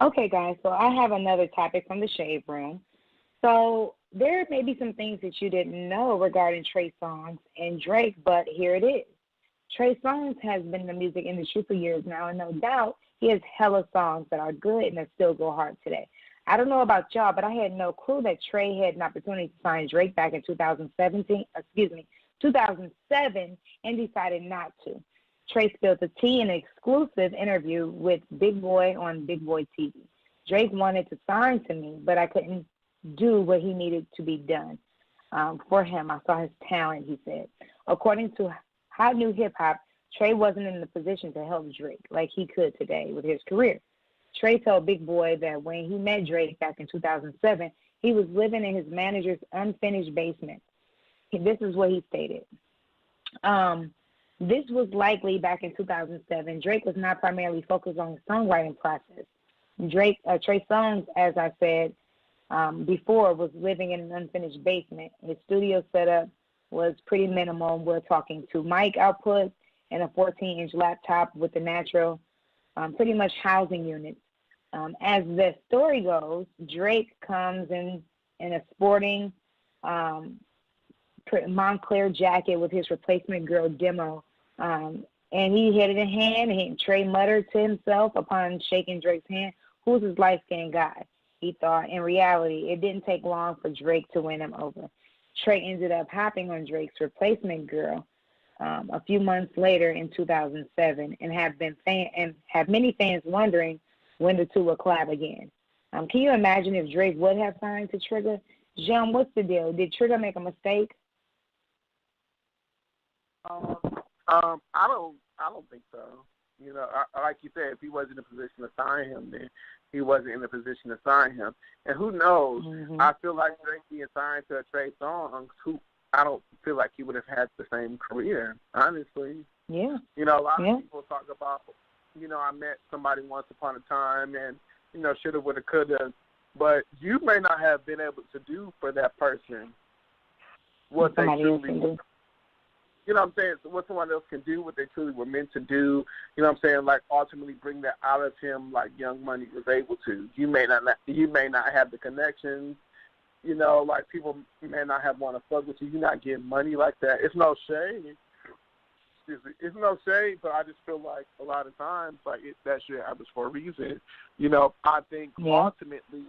Okay, guys, so I have another topic from the Shade Room. So there may be some things that you didn't know regarding Trey Songz and Drake, but here it is. Trey Songz has been in the music industry for years now, and no doubt he has hella songs that are good and that still go hard today. I don't know about y'all, but I had no clue that Trey had an opportunity to sign Drake back in 2007, and decided not to. Trey spilled the tea in an exclusive interview with Big Boy on Big Boy TV. Drake wanted to sign to me, but I couldn't do what he needed to be done for him. I saw his talent, he said. According to Hot New Hip Hop, Trey wasn't in the position to help Drake like he could today with his career. Trey told Big Boy that when he met Drake back in 2007, he was living in his manager's unfinished basement. This is what he stated. This was likely back in 2007. Drake was not primarily focused on the songwriting process. Trey Songz, as I said before, was living in an unfinished basement. His studio setup was pretty minimal. We're talking 2 mic outputs and a 14-inch laptop with the natural, pretty much housing units. As the story goes, Drake comes in a sporting Montclair jacket with his Replacement Girl demo, and he had it in hand, and Trey muttered to himself upon shaking Drake's hand, "Who's this light-skinned guy?" He thought. In reality, it didn't take long for Drake to win him over. Trey ended up hopping on Drake's Replacement Girl a few months later in 2007, and have many fans wondering when the two will collab again. Can you imagine if Drake would have signed to Trigger? John, what's the deal? Did Trigger make a mistake? I don't think so. You know, like you said, if he wasn't in a position to sign him, then he wasn't in a position to sign him. And who knows? Mm-hmm. I feel like Drake being signed to a Trey Songz, who I don't feel like he would have had the same career, honestly. Yeah. You know, a lot of people talk about, you know, I met somebody once upon a time and, you know, shoulda, woulda, coulda. But you may not have been able to do for that person what they truly do. You know what I'm saying? So what someone else can do, what they truly were meant to do, you know what I'm saying? Like, ultimately bring that out of him like Young Money was able to. You may not have the connections, you know, like people may not have want to fuck with you. You're not getting money like that. It's no shade. Excuse me. It's no shade, but I just feel like a lot of times, like, that shit happens for a reason. You know, I think ultimately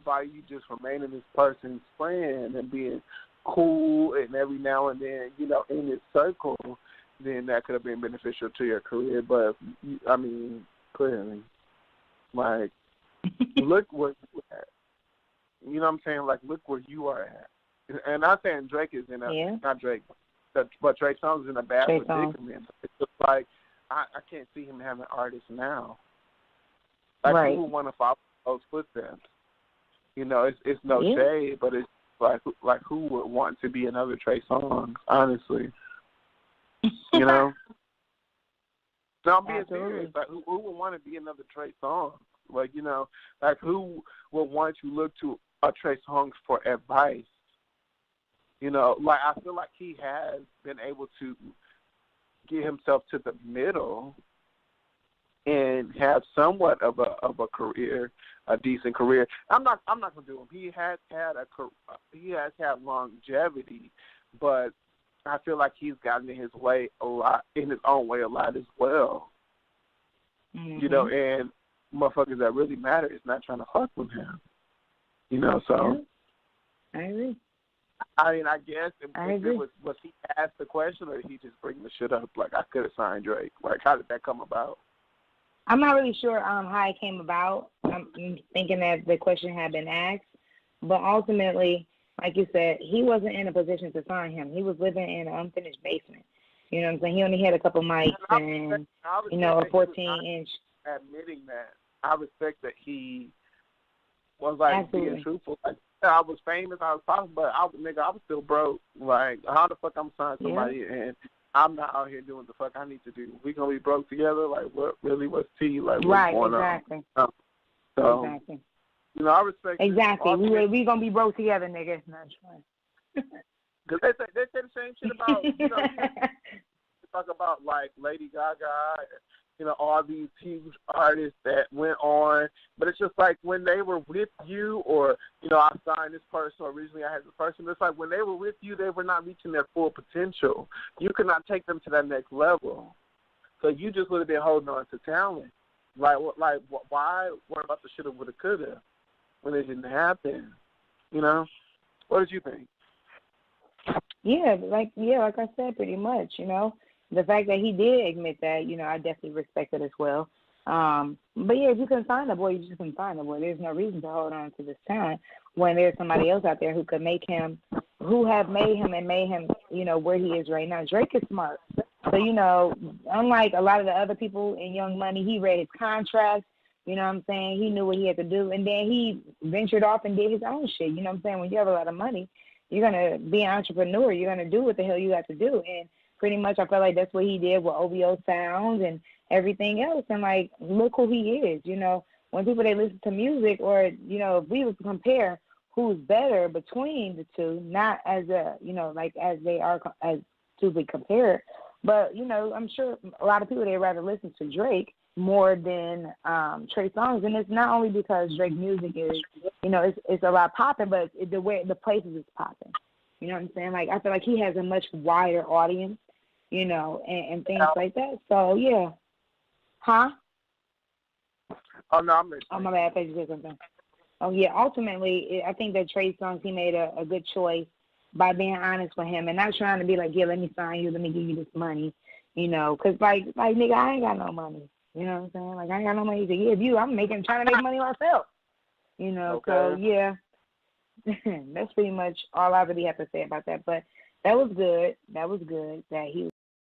by you just remaining this person's friend and being cool and every now and then, you know, in this circle, then that could have been beneficial to your career. But, I mean, clearly, like, look where you at. You know what I'm saying? Like, look where you are at. And not saying Drake is in a, not Drake, but Trey Songz is in a bad predicament. It's just like, I can't see him having artists now. Like, who would want to follow those footsteps? You know, it's no shade, but it's like who would want to be another Trey Songz, honestly? You know? No, I'm being serious. Like, who would want to be another Trey Songz? Like, you know, like, who would want to look to a Trey Songz for advice? You know, like, I feel like he has been able to get himself to the middle and have somewhat of a career, a decent career. I'm not gonna do him. He has had longevity, but I feel like he's gotten in his own way a lot as well. Mm-hmm. You know, and motherfuckers that really matter is not trying to fuck with him. You know, so I agree. I mean, I guess if it was he asked the question, or did he just bring the shit up? Like, I could have signed Drake. Like, how did that come about? I'm not really sure how it came about. I'm thinking that the question had been asked. But ultimately, like you said, he wasn't in a position to sign him. He was living in an unfinished basement. You know what I'm saying? He only had a couple mics and, you know, a 14-inch. Admitting that. I respect that he was, like, being truthful. Like, I was famous, I was popular, but I was still broke. Like, how the fuck I'm signing somebody and I'm not out here doing what the fuck I need to do? We gonna be broke together? Like, what's tea? Like, what's going on? So, exactly. You know, I respect. Exactly. We gonna be broke together, nigga. Not trying. Because they say the same shit about, you know, talk about, like, Lady Gaga all these huge artists that went on. But it's just like when they were with you, or, I signed this person, or originally I had this person, it's like when they were with you, they were not reaching their full potential. You could not take them to that next level. So you just would have been holding on to talent. Why worry about the shoulda, woulda, coulda when it didn't happen? What did you think? Yeah, like I said, pretty much, The fact that he did admit that, I definitely respect it as well. But yeah, if you can find a boy, you just can find a boy. There's no reason to hold on to this talent when there's somebody else out there who could make him, who have made him and made him, where he is right now. Drake is smart. So, unlike a lot of the other people in Young Money, he read his contracts, you know what I'm saying? He knew what he had to do. And then he ventured off and did his own shit. You know what I'm saying? When you have a lot of money, you're going to be an entrepreneur. You're going to do what the hell you got to do. And pretty much I feel like that's what he did with OVO Sounds and everything else. And, like, look who he is. When people, they listen to music, or, if we would compare who's better between the two, not as a, like as they are as to be compared. But, I'm sure a lot of people, they'd rather listen to Drake more than Trey Songz. And it's not only because Drake's music is, it's a lot popping, but the places it's popping. You know what I'm saying? Like, I feel like he has a much wider audience, and things like that. So, yeah. Huh? Oh, no, I'm listening. Oh, my bad. I thought you said something. Oh, yeah. Ultimately, I think that Trey Songz, he made a good choice by being honest with him and not trying to be like, yeah, let me sign you, let me give you this money, because, like, nigga, I ain't got no money. You know what I'm saying? Like, I ain't got no money to give you. I'm trying to make money myself. Okay. So, yeah. That's pretty much all I really have to say about that. But that was good. That was good that he